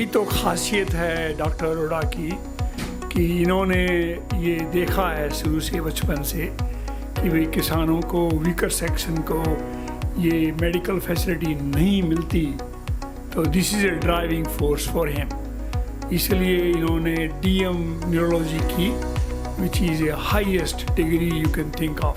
यही तो खासियत है डॉक्टर अरोड़ा की कि इन्होंने ये देखा है शुरू से बचपन से कि भाई किसानों को, वीकर सेक्शन को ये मेडिकल फैसिलिटी नहीं मिलती, तो this is a driving force for him. इसलिए इन्होंने DM न्यूरोलॉजी की, which is a highest degree you can think of.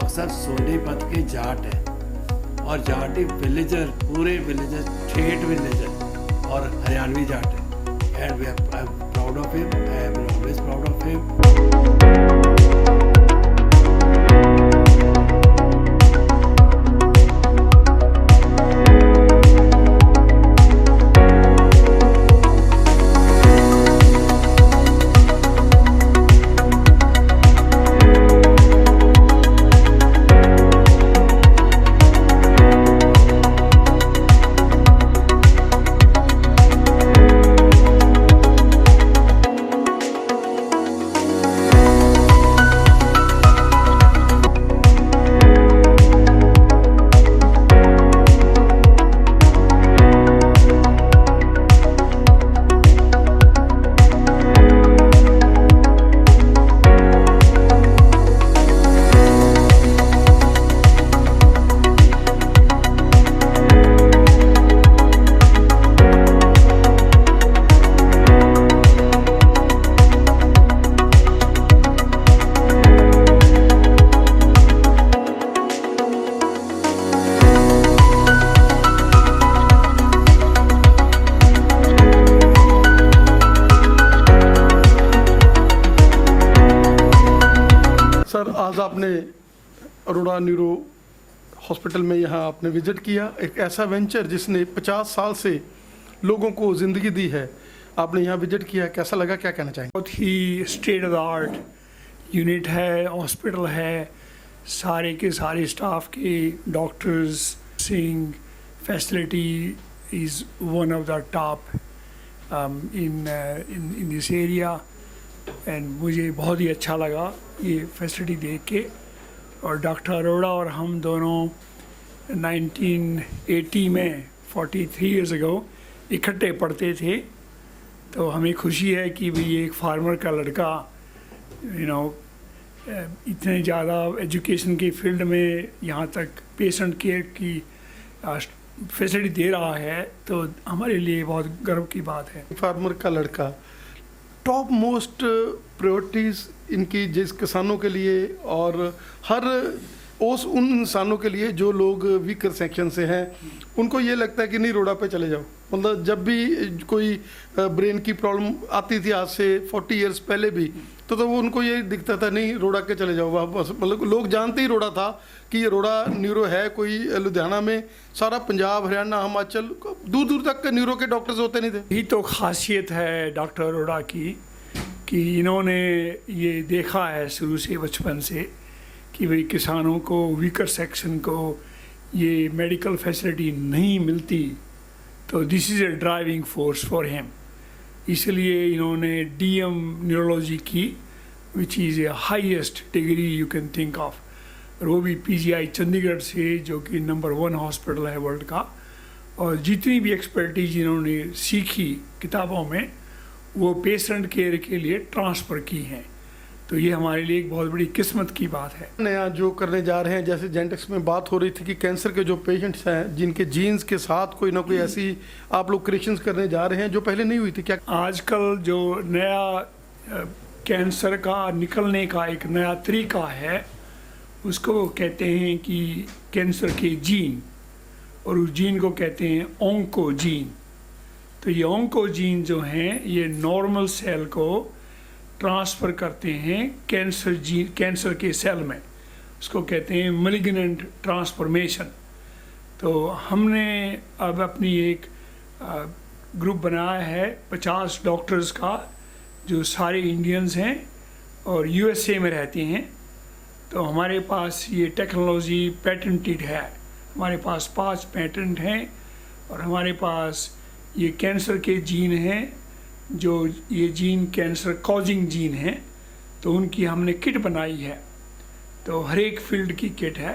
Sir Sonipat के जाट है और जाटी विलेजर, पूरे विलेजर, ठेठ विलेजर और हरियाणवी जाट है। And we are proud of him, I am always proud of him. Sir, आज आपने अरोड़ा न्यूरो हॉस्पिटल में यहाँ आपने विजिट किया, एक ऐसा वेंचर जिसने 50 साल से लोगों को ज़िंदगी दी है, आपने यहाँ विजिट किया, कैसा लगा, क्या कहना चाहेंगे? बहुत ही state of the art unit है, हॉस्पिटल है, सारे के सारे स्टाफ के, डॉक्टर्स, सिंग facility is one of the top in this area. And मुझे बहुत ही अच्छा लगा ये फैसिलिटी देख के। और डॉक्टर अरोड़ा और हम दोनों 1980 में 43 ईयर्स अगो इकट्ठे पढ़ते थे, तो हमें खुशी है कि भाई एक फार्मर का लड़का इतने ज़्यादा एजुकेशन की फील्ड में यहाँ तक पेशेंट केयर की फैसिलिटी दे रहा है, तो हमारे लिए बहुत गर्व की बात है। फार्मर का लड़का, टॉप मोस्ट प्रायोरिटीज़ इनकी जिस किसानों के लिए और हर उन इंसानों के लिए जो लोग वीकर सेक्शन से हैं, उनको ये लगता है कि नहीं रोड़ा पे चले जाओ। मतलब जब भी कोई ब्रेन की प्रॉब्लम आती थी आज से 40 इयर्स पहले भी, तो वो उनको ये दिखता था नहीं रोड़ा के चले जाओ वापस। मतलब लोग जानते ही रोड़ा था कि ये रोड़ा न्यूरो है। कोई लुधियाना में, सारा पंजाब, हरियाणा, हिमाचल, दूर दूर तक न्यूरो के डॉक्टर्स होते नहीं थे। यही तो खासियत है डॉक्टर अरोड़ा की कि इन्होंने ये देखा है शुरू से बचपन से कि भाई किसानों को, वीकर सेक्शन को ये मेडिकल फैसिलिटी नहीं मिलती, तो this is a driving force for him. इसलिए इन्होंने DM न्यूरोलॉजी की, which is a highest degree you can think of. और वो भी पीजीआई चंडीगढ़ से, जो कि नंबर 1 हॉस्पिटल है वर्ल्ड का। और जितनी भी एक्सपर्टीज इन्होंने सीखी किताबों में, वो पेशेंट केयर के लिए ट्रांसफ़र की हैं। तो ये हमारे लिए एक बहुत बड़ी किस्मत की बात है। नया जो करने जा रहे हैं, जैसे जेनेटिक्स में बात हो रही थी कि कैंसर के जो पेशेंट्स हैं जिनके जीन्स के साथ कोई ना कोई ऐसी आप लोग करेक्शंस करने जा रहे हैं जो पहले नहीं हुई थी, क्या? आजकल जो नया कैंसर का निकलने का एक नया तरीका है, उसको कहते हैं कि कैंसर के जीन, और उस जीन को कहते हैं ऑन्कोजीन। तो ये ऑन्कोजीन जो हैं ये नॉर्मल सेल को ट्रांसफ़र करते हैं कैंसर के सेल में, उसको कहते हैं मैलिग्नेंट ट्रांसफॉर्मेशन। तो हमने अब अपनी एक ग्रुप बनाया है 50 डॉक्टर्स का, जो सारे इंडियंस हैं और यूएसए में रहते हैं। तो हमारे पास ये टेक्नोलॉजी पेटेंटेड है, हमारे पास 5 पेटेंट हैं, और हमारे पास ये कैंसर के जीन हैं, जो ये जीन कैंसर कॉजिंग जीन हैं, तो उनकी हमने किट बनाई है। तो हर एक फील्ड की किट है,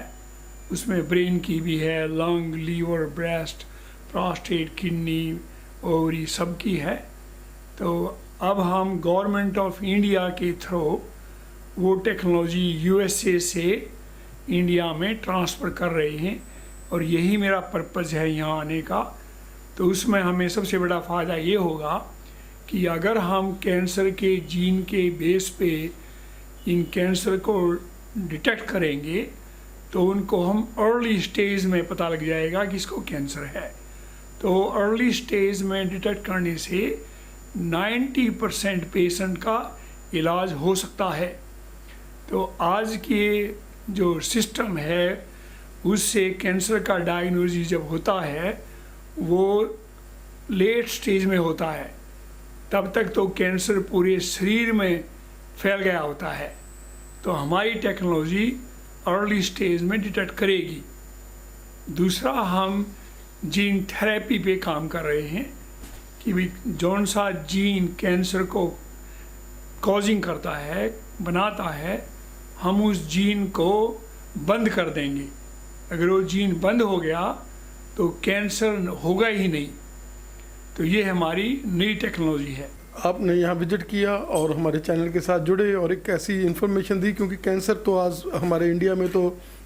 उसमें ब्रेन की भी है, lung, liver, breast, prostate, kidney, ovary, सब की है। तो अब हम गवर्नमेंट ऑफ इंडिया के थ्रू वो टेक्नोलॉजी यूएसए से इंडिया में ट्रांसफ़र कर रहे हैं, और यही मेरा पर्पज़ है यहाँ आने का। तो उसमें हमें सबसे बड़ा फ़ायदा ये होगा कि अगर हम कैंसर के जीन के बेस पे इन कैंसर को डिटेक्ट करेंगे, तो उनको हम अर्ली स्टेज में पता लग जाएगा कि इसको कैंसर है। तो अर्ली स्टेज में डिटेक्ट करने से 90% पेशेंट का इलाज हो सकता है। तो आज के जो सिस्टम है, उससे कैंसर का डायग्नोसिस जब होता है वो लेट स्टेज में होता है, तब तक तो कैंसर पूरे शरीर में फैल गया होता है। तो हमारी टेक्नोलॉजी अर्ली स्टेज में डिटेक्ट करेगी। दूसरा, हम जीन थेरेपी पे काम कर रहे हैं कि भी जौन सा जीन कैंसर को कॉजिंग करता है, बनाता है, हम उस जीन को बंद कर देंगे। अगर वो जीन बंद हो गया तो कैंसर होगा ही नहीं। तो ये हमारी नई टेक्नोलॉजी है। आपने यहाँ विजिट किया और हमारे चैनल के साथ जुड़े और एक ऐसी इन्फॉर्मेशन दी, क्योंकि कैंसर तो आज हमारे इंडिया में तो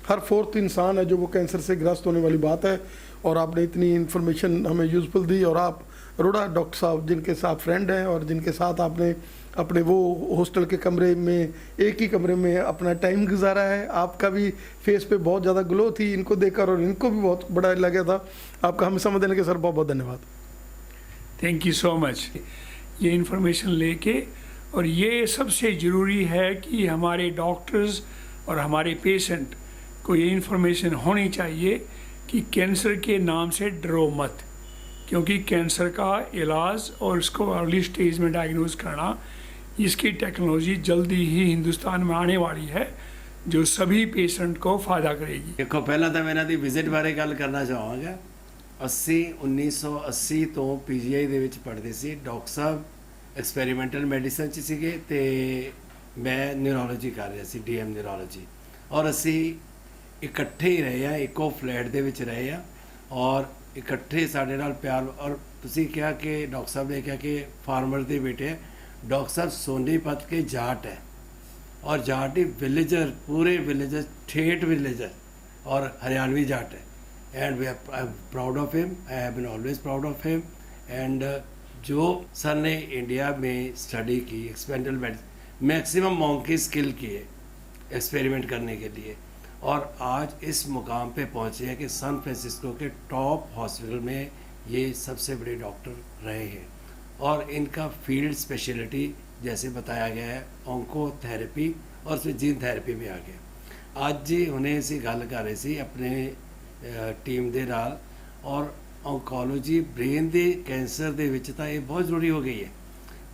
हर 4th इंसान है जो वो कैंसर से ग्रस्त होने वाली बात है, और आपने इतनी इन्फॉर्मेशन हमें यूज़फुल दी। और आप अरोड़ा डॉक्टर साहब, जिनके साथ फ्रेंड हैं और जिनके साथ आपने अपने वो हॉस्टल के कमरे में, एक ही कमरे में अपना टाइम गुजारा है, आपका भी फेस पे बहुत ज़्यादा ग्लो थी इनको देखकर, और इनको भी बहुत बड़ा लगा था। आपका हमें समय देने के सर बहुत बहुत धन्यवाद। Thank you so much. ये इन्फॉर्मेशन लेके, और ये सबसे ज़रूरी है कि हमारे डॉक्टर्स और हमारे पेशेंट को ये इन्फॉर्मेशन होनी चाहिए कि कैंसर के नाम से डरो मत, क्योंकि कैंसर का इलाज और उसको अर्ली स्टेज में डायग्नोज करना, इसकी टेक्नोलॉजी जल्दी ही हिंदुस्तान में आने वाली है, जो सभी पेशेंट को फ़ायदा करेगी। देखो, पहला तो मैं इन्हां दी विजिट बारे गल करना चाहांगा। 1980 ਤੋਂ ਪੀਜੀਆਈ ਦੇ ਵਿੱਚ ਪੜ੍ਹਦੇ ਸੀ। ਡਾਕਟਰ ਸਾਹਿਬ ਐਕਸਪੈਰੀਮੈਂਟਲ ਮੈਡੀਸਨ 'ਚ ਸੀਗੇ ਤੇ ਮੈਂ ਨਿਊਰੋਲੋਜੀ ਕਰ ਰਿਹਾ ਸੀ, ਡੀਐਮ ਨਿਊਰੋਲੋਜੀ। ਔਰ ਅਸੀਂ ਇਕੱਠੇ ਹੀ ਰਹੇ ਆ, ਇੱਕੋ ਫਲੈਟ ਦੇ ਵਿੱਚ ਰਹੇ ਆ, ਔਰ ਇਕੱਠੇ ਸਾਡੇ ਨਾਲ ਪਿਆਰ। ਔਰ ਤੁਸੀਂ ਕਿਹਾ ਕਿ ਡਾਕਟਰ ਸਾਹਿਬ ਨੇ ਕਿਹਾ ਕਿ ਫਾਰਮਰ ਦੇ ਬੇਟੇ ਹੈ। ਡਾਕਟਰ ਸਾਹਿਬ ਸੋਨੀਪਤ के जाट है, और जाट ही विलेजर, पूरे विलेजर, ठेठ विलेजर और हरियाणवी जाट है। And I'm proud of him, I have been always proud of him। And जो सर ने इंडिया में स्टडी की experimental medicine, maximum monkey skill की है एक्सपेरिमेंट करने के लिए, और आज इस मुकाम पे पहुँचे हैं कि सैन फ्रांसिस्को के टॉप हॉस्पिटल में ये सबसे बड़े डॉक्टर रहे हैं। और इनका फील्ड स्पेशलिटी जैसे बताया गया है ऑन्कोथेरेपी, और उसमें जीन थेरेपी भी आ गया। ਅੱਜ ਜੀ ਹੁਣੇ ਅਸੀਂ ਗੱਲ ਕਰ ਰਹੇ ਸੀ ਆਪਣੇ ਟੀਮ ਦੇ ਨਾਲ, ਔਰ ਔਨਕੋਲੋਜੀ ਬ੍ਰੇਨ ਦੇ ਕੈਂਸਰ ਦੇ ਵਿੱਚ ਤਾਂ ਇਹ ਬਹੁਤ ਜ਼ਰੂਰੀ ਹੋ ਗਈ ਹੈ।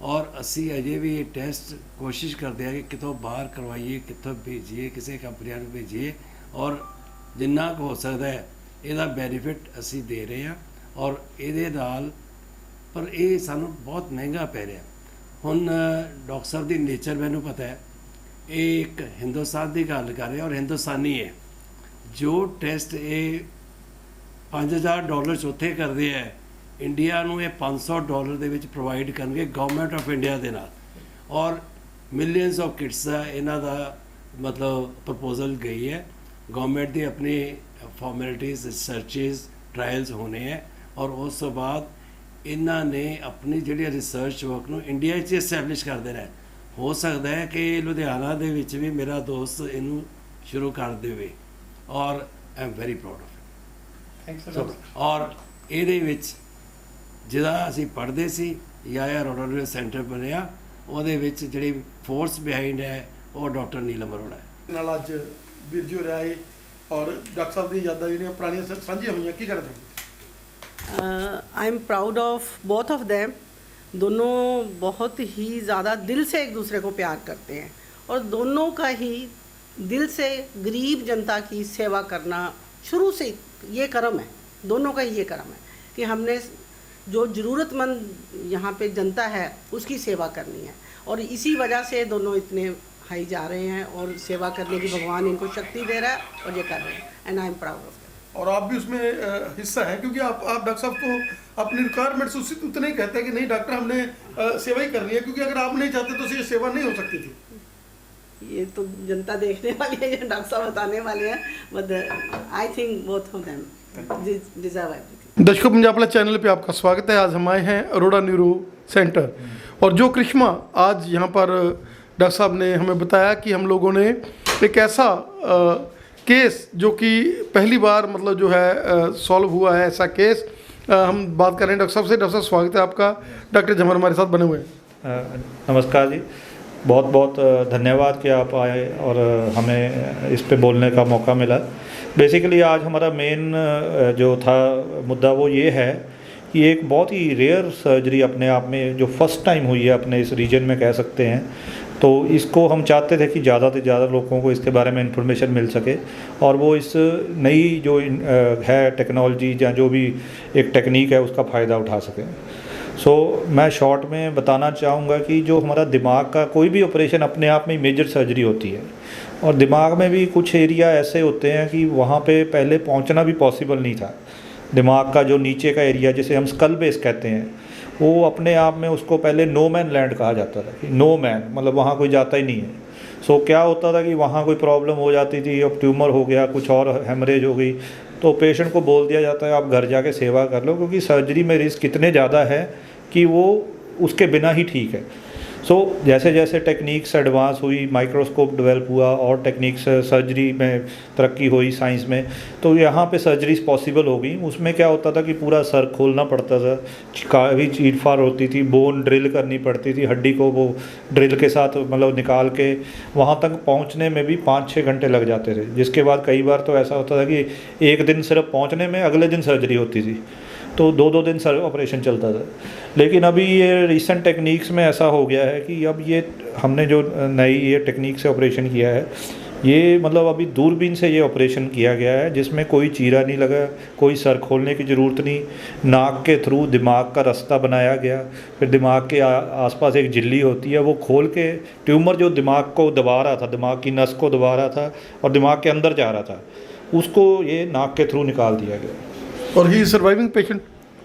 ਔਰ ਅਸੀਂ ਅਜੇ ਵੀ ਇਹ ਟੈਸਟ ਕੋਸ਼ਿਸ਼ ਕਰਦੇ ਹਾਂ ਕਿ ਕਿਤੋਂ ਬਾਹਰ ਕਰਵਾਈਏ, ਕਿੱਥੋਂ ਭੇਜੀਏ, ਕਿਸੇ ਕੰਪਨੀਆਂ ਨੂੰ ਭੇਜੀਏ, ਔਰ ਜਿੰਨਾ ਕੁ ਹੋ ਸਕਦਾ ਹੈ ਇਹਦਾ ਬੈਨੀਫਿਟ ਅਸੀਂ ਦੇ ਰਹੇ ਹਾਂ। ਔਰ ਇਹਦੇ ਨਾਲ ਪਰ ਇਹ ਸਾਨੂੰ ਬਹੁਤ ਮਹਿੰਗਾ ਪੈ ਰਿਹਾ। ਹੁਣ ਡਾਕਟਰ ਸਾਹਿਬ ਦੀ ਨੇਚਰ ਮੈਨੂੰ ਪਤਾ ਹੈ ਇਹ ਇੱਕ ਹਿੰਦੁਸਤਾਨ ਦੀ ਗੱਲ ਕਰ ਰਹੇ ਔਰ ਹਿੰਦੁਸਤਾਨੀ ਹੈ। ਜੋ ਟੈਸਟ ਇਹ $5000 'ਚ ਉੱਥੇ ਕਰਦੇ ਹੈ, ਇੰਡੀਆ ਨੂੰ ਇਹ $500 ਦੇ ਵਿੱਚ ਪ੍ਰੋਵਾਈਡ ਕਰਨਗੇ ਗਵਰਨਮੈਂਟ ਆਫ ਇੰਡੀਆ ਦੇ ਨਾਲ। ਔਰ ਮਿਲੀਅਨਸ ਆਫ ਕਿਟਸ ਦਾ ਇਹਨਾਂ ਦਾ ਮਤਲਬ ਪ੍ਰਪੋਜ਼ਲ ਗਈ ਹੈ। ਗਵਰਨਮੈਂਟ ਦੀ ਆਪਣੀ ਫਾਰਮੈਲਿਟੀਜ਼, ਰਿਸਰਚਿਸ, ਟਰਾਇਲਸ ਹੋਣੇ ਹੈ ਔਰ ਉਸ ਤੋਂ ਬਾਅਦ ਇਹਨਾਂ ਨੇ ਆਪਣੀ ਜਿਹੜੀ ਰਿਸਰਚ ਵਰਕ ਨੂੰ ਇੰਡੀਆ 'ਚ ਐਸਟੈਬਲਿਸ਼ ਕਰ ਦੇਣਾ ਹੈ। ਹੋ ਸਕਦਾ ਹੈ ਕਿ ਲੁਧਿਆਣਾ ਦੇ ਵਿੱਚ ਵੀ ਮੇਰਾ ਦੋਸਤ ਇਹਨੂੰ ਸ਼ੁਰੂ ਕਰ ਦੇਵੇ ਔਰ I am very proud of it. ਔਰ ਇਹਦੇ ਵਿੱਚ ਜਿਹੜਾ ਅਸੀਂ ਪੜ੍ਹਦੇ ਸੀ ਯਾਇਆ ਰੋਡਰ ਸੈਂਟਰ ਬਣਿਆ, ਉਹਦੇ ਵਿੱਚ ਜਿਹੜੀ ਫੋਰਸ ਬਿਹਾਈਂਡ ਹੈ ਉਹ ਡਾਕਟਰ ਨੀਲਮ ਅਰੋੜਾ ਹੈ। ਨਾਲ ਅੱਜ ਵੀਰ ਜੀ ਹੋ ਰਿਹਾ ਹੈ ਔਰ ਡਾਕਟਰ ਸਾਹਿਬ ਦੀਆਂ ਯਾਦਾਂ ਜਿਹੜੀਆਂ ਪੁਰਾਣੀਆਂ ਸਾਂਝੀਆਂ ਹੋਈਆਂ, ਕੀ ਕਰਨਾ ਚਾਹੁੰਦੇ? I am proud of both of them. दोनों बहुत ही ज़्यादा दिल से एक दूसरे को प्यार करते हैं और दोनों का ही दिल से गरीब जनता की सेवा करना शुरू से ये कर्म है। दोनों का ही ये कर्म है कि हमने जो ज़रूरतमंद यहाँ पे जनता है उसकी सेवा करनी है और इसी वजह से दोनों इतने हाई जा रहे हैं और सेवा करने की भगवान इनको शक्ति दे रहा है और ये कर रहे हैं and I am proud of. और आप भी उसमें हिस्सा है, क्योंकि आप डॉक्टर साहब को अपनी रिक्वायरमेंट्स उससे उतना ही कहते हैं कि नहीं डॉक्टर हमने सेवा ही करनी है, क्योंकि अगर आप नहीं चाहते तो ये सेवा नहीं हो सकती थी। ये तो जनता देखने वाली है, ये डॉक्टर साहब बताने वाले हैं, but I think both of them deserve everything. दर्शकों, पंजाब प्लस चैनल पे आपका स्वागत है। आज हम आए हैं अरोड़ा न्यूरो सेंटर और जो करिश्मा आज यहाँ पर डॉक्टर साहब ने हमें बताया कि हम लोगों ने एक ऐसा केस जो कि पहली बार मतलब जो है सॉल्व हुआ है, ऐसा केस हम बात कर रहे हैं डॉक्टर साहब से। डॉक्टर साहब स्वागत है आपका। डॉक्टर जमर हमारे साथ बने हुए हैं। नमस्कार जी, बहुत बहुत धन्यवाद कि आप आए और हमें इस पे बोलने का मौका मिला। बेसिकली आज हमारा मेन जो था मुद्दा वो ये है कि एक बहुत ही रेयर सर्जरी अपने आप में जो फर्स्ट टाइम हुई है अपने इस रीजन में कह सकते हैं, तो इसको हम चाहते थे कि ज़्यादा से ज़्यादा लोगों को इसके बारे में इन्फॉर्मेशन मिल सके और वो इस नई जो है टेक्नोलॉजी या जो भी एक टेक्निक है उसका फ़ायदा उठा सकें। मैं शॉर्ट में बताना चाहूँगा कि जो हमारा दिमाग का कोई भी ऑपरेशन अपने आप में मेजर सर्जरी होती है और दिमाग में भी कुछ एरिया ऐसे होते हैं कि वहाँ पे पहले पहुँचना भी पॉसिबल नहीं था। दिमाग का जो नीचे का एरिया जिसे हम स्कल बेस कहते हैं, वो अपने आप में उसको पहले नो मैन लैंड कहा जाता था कि नो मैन मतलब वहाँ कोई जाता ही नहीं है। क्या होता था कि वहाँ कोई प्रॉब्लम हो जाती थी, अब ट्यूमर हो गया, कुछ और हेमरेज हो गई, तो पेशेंट को बोल दिया जाता है आप घर जाके सेवा कर लो, क्योंकि सर्जरी में रिस्क इतने ज़्यादा है कि वो उसके बिना ही ठीक है। जैसे जैसे टेक्निक्स एडवांस हुई, माइक्रोस्कोप डेवलप हुआ और टेक्निक्स सर्जरी में तरक्की हुई साइंस में, तो यहाँ पे सर्जरीज पॉसिबल हो गई। उसमें क्या होता था कि पूरा सर खोलना पड़ता था, काफ़ी चीर फाड़ होती थी, बोन ड्रिल करनी पड़ती थी, हड्डी को वो ड्रिल के साथ मतलब निकाल के वहाँ तक पहुँचने में भी 5-6 घंटे लग जाते थे। जिसके बाद कई बार तो ऐसा होता था कि एक दिन सिर्फ पहुँचने में, अगले दिन सर्जरी होती थी, तो 2-2 दिन सर ऑपरेशन चलता था। लेकिन अभी ये रिसेंट टेक्निक्स में ऐसा हो गया है कि अब ये हमने जो नई ये टेक्निक से ऑपरेशन किया है, ये मतलब अभी दूरबीन से ये ऑपरेशन किया गया है, जिसमें कोई चीरा नहीं लगा, कोई सर खोलने की ज़रूरत नहीं, नाक के थ्रू दिमाग का रास्ता बनाया गया, फिर दिमाग के आसपास एक झिल्ली होती है, वो खोल के ट्यूमर जो दिमाग को दबा रहा था, दिमाग की नस को दबा रहा था और दिमाग के अंदर जा रहा था, उसको ये नाक के थ्रू निकाल दिया गया। और ही सर्वाइविंग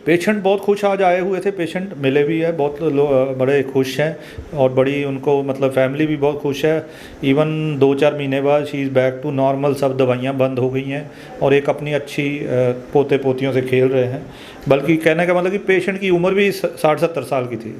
पेशेंट बहुत खुश आज आए हुए थे, पेशेंट मिले भी है, बहुत बड़े खुश हैं और बड़ी उनको मतलब फैमिली भी बहुत खुश है। इवन 2-4 महीने बाद she is back to normal, सब दवाइयाँ बंद हो गई हैं और एक अपनी अच्छी पोते पोतियों से खेल रहे हैं। बल्कि कहने का मतलब कि पेशेंट की उम्र भी 60-70 साल की थी।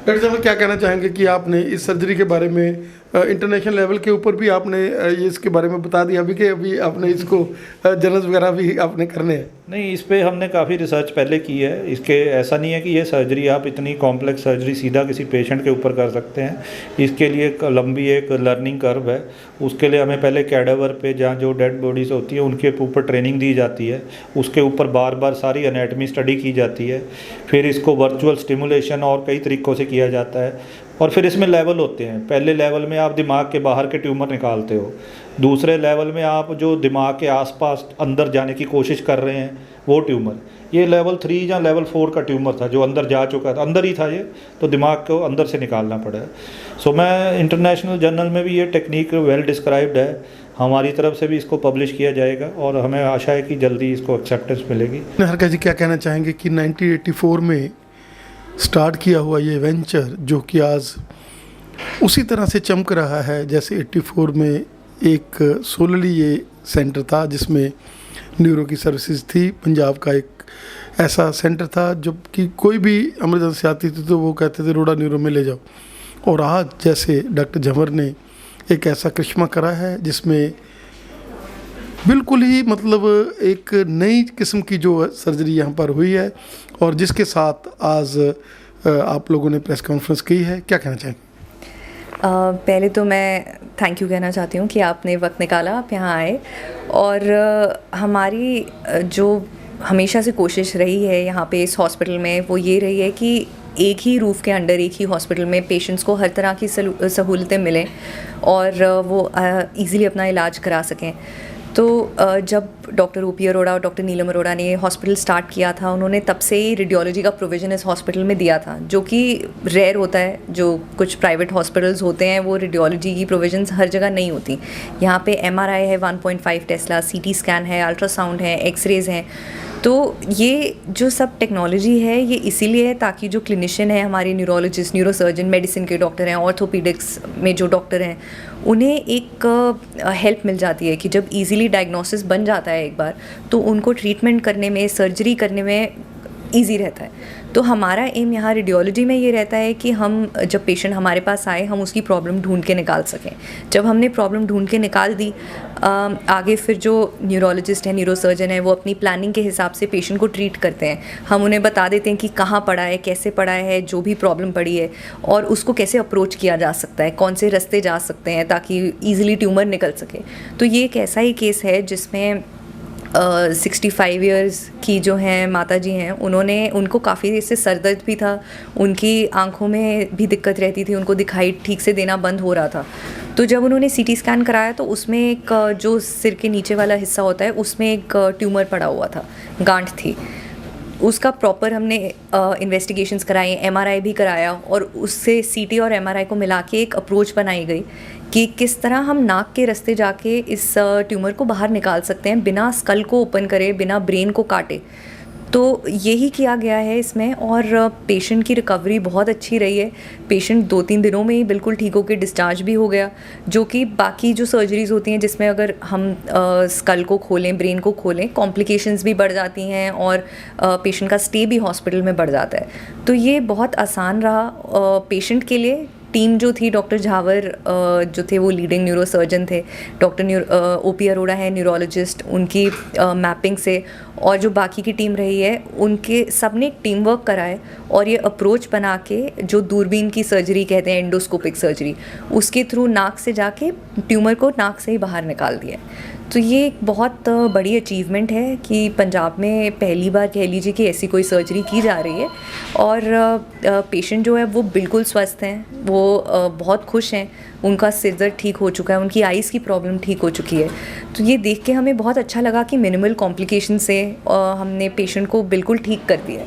डॉक्टर साहब क्या कहना चाहेंगे कि आपने इस सर्जरी के बारे में इंटरनेशनल लेवल के ऊपर भी आपने ये इसके बारे में बता दिया अभी आपने इसको जर्नल्स वगैरह भी आपने करने हैं? नहीं, इस पे हमने काफ़ी रिसर्च पहले की है। इसके ऐसा नहीं है कि ये सर्जरी आप इतनी कॉम्प्लेक्स सर्जरी सीधा किसी पेशेंट के ऊपर कर सकते हैं। इसके लिए एक लंबी एक लर्निंग कर्व है। उसके लिए हमें पहले कैडावर पे जहाँ जो डेड बॉडीज़ होती है उनके ऊपर ट्रेनिंग दी जाती है, उसके ऊपर बार बार सारी एनाटमी स्टडी की जाती है, फिर इसको वर्चुअल स्टिमुलेशन और कई तरीक़ों से किया जाता है। और फिर इसमें लेवल होते हैं। पहले लेवल में आप दिमाग के बाहर के ट्यूमर निकालते हो, दूसरे लेवल में आप जो दिमाग के आसपास अंदर जाने की कोशिश कर रहे हैं वो ट्यूमर। ये लेवल 3 या लेवल 4 का ट्यूमर था जो अंदर जा चुका था, अंदर ही था ये, तो दिमाग को अंदर से निकालना पड़ा। सो मैं इंटरनेशनल जर्नल में भी ये टेक्निक वेल डिस्क्राइब्ड है, हमारी तरफ से भी इसको पब्लिश किया जाएगा और हमें आशा है कि जल्दी इसको एक्सेप्टेंस मिलेगी। निहारिका जी क्या कहना चाहेंगे कि 1984 में स्टार्ट किया हुआ ये वेंचर जो कि आज उसी तरह से चमक रहा है जैसे 84 में एक सोलली ये सेंटर था जिसमें न्यूरो की सर्विसेज थी, पंजाब का एक ऐसा सेंटर था जब कि कोई भी इमरजेंसी आती थी तो वो कहते थे रोड़ा न्यूरो में ले जाओ। और आज जैसे डॉक्टर झंवर ने एक ऐसा करिश्मा करा है जिसमें बिल्कुल ही मतलब एक नई किस्म की जो सर्जरी यहाँ पर हुई है और जिसके साथ आज आप लोगों ने प्रेस कॉन्फ्रेंस की है, क्या कहना चाहेंगे? पहले तो मैं थैंक यू कहना चाहती हूँ कि आपने वक्त निकाला, आप यहाँ आए। और हमारी जो हमेशा से कोशिश रही है यहाँ पे इस हॉस्पिटल में वो ये रही है कि एक ही रूफ़ के अंडर एक ही हॉस्पिटल में पेशेंट्स को हर तरह की सहूलतें मिलें और वो इजीली अपना इलाज करा सकें। तो जब डॉक्टर ओपी अरोड़ा और डॉक्टर नीलम अरोड़ा ने हॉस्पिटल स्टार्ट किया था, उन्होंने तब से ही रेडियोलॉजी का प्रोविज़न इस हॉस्पिटल में दिया था, जो कि रेयर होता है। जो कुछ प्राइवेट हॉस्पिटल्स होते हैं वो रेडियोलॉजी की प्रोविजंस हर जगह नहीं होती। यहाँ पे MRI है 1.5 टेस्ला, CT स्कैन है, अल्ट्रासाउंड है, एक्सरेज हैं। तो ये जो सब टेक्नोलॉजी है ये इसीलिए है ताकि जो क्लिनिशियन है, हमारे न्यूरोलॉजिस्ट, न्यूरोसर्जन, मेडिसिन के डॉक्टर हैं, ऑर्थोपीडिक्स में जो डॉक्टर हैं, उन्हें एक हेल्प मिल जाती है कि जब इजीली डायग्नोसिस बन जाता है एक बार तो उनको ट्रीटमेंट करने में, सर्जरी करने में ईजी रहता है। तो हमारा एम यहाँ रेडियोलॉजी में ये रहता है कि हम जब पेशेंट हमारे पास आए हम उसकी प्रॉब्लम ढूंढ के निकाल सकें। जब हमने प्रॉब्लम ढूंढ के निकाल दी, आगे फिर जो न्यूरोलॉजिस्ट है, न्यूरोसर्जन है, वो अपनी प्लानिंग के हिसाब से पेशेंट को ट्रीट करते हैं। हम उन्हें बता देते हैं कि कहाँ पड़ा है, कैसे पड़ा है, जो भी प्रॉब्लम पड़ी है और उसको कैसे अप्रोच किया जा सकता है, कौन से रास्ते जा सकते हैं ताकि ईजिली ट्यूमर निकल सके। तो ये एक ऐसा ही केस है जिसमें 65 इयर्स की जो हैं माता जी हैं, उनको काफ़ी इससे सर दर्द भी था, उनकी आंखों में भी दिक्कत रहती थी, उनको दिखाई ठीक से देना बंद हो रहा था। तो जब उन्होंने CT स्कैन कराया तो उसमें एक जो सिर के नीचे वाला हिस्सा होता है उसमें एक ट्यूमर पड़ा हुआ था, गांठ थी। उसका प्रॉपर हमने इन्वेस्टिगेशंस कराए, MRI भी कराया और उससे CT और MRI को मिला के एक अप्रोच बनाई गई कि किस तरह हम नाक के रास्ते जाके इस ट्यूमर को बाहर निकाल सकते हैं बिना स्कल को ओपन करे, बिना ब्रेन को काटे। तो यही किया गया है इसमें और पेशेंट की रिकवरी बहुत अच्छी रही है। पेशेंट 2-3 दिनों में ही बिल्कुल ठीक होकर डिस्चार्ज भी हो गया, जो कि बाकी जो सर्जरीज़ होती हैं जिसमें अगर हम स्कल को खोलें, ब्रेन को खोलें, कॉम्प्लिकेशंस भी बढ़ जाती हैं और पेशेंट का स्टे भी हॉस्पिटल में बढ़ जाता है। तो ये बहुत आसान रहा पेशेंट के लिए। टीम जो थी, डॉक्टर झावर जो थे वो लीडिंग न्यूरोसर्जन थे, डॉक्टर ओपी अरोड़ा है न्यूरोलॉजिस्ट, उनकी मैपिंग से और जो बाकी की टीम रही है उनके सब ने टीम वर्क करा है और ये अप्रोच बना के जो दूरबीन की सर्जरी कहते हैं, एंडोस्कोपिक सर्जरी, उसके थ्रू नाक से जाके ट्यूमर को नाक से ही बाहर निकाल दिया। तो ये एक बहुत बड़ी अचीवमेंट है कि पंजाब में पहली बार कह लीजिए कि ऐसी कोई सर्जरी की जा रही है और पेशेंट जो है वो बिल्कुल स्वस्थ हैं, वो बहुत खुश हैं, उनका सिर दर्द ठीक हो चुका है, उनकी आइज़ की प्रॉब्लम ठीक हो चुकी है। तो ये देख के हमें बहुत अच्छा लगा कि मिनिमल कॉम्प्लिकेशन से हमने पेशेंट को बिल्कुल ठीक कर दिया है।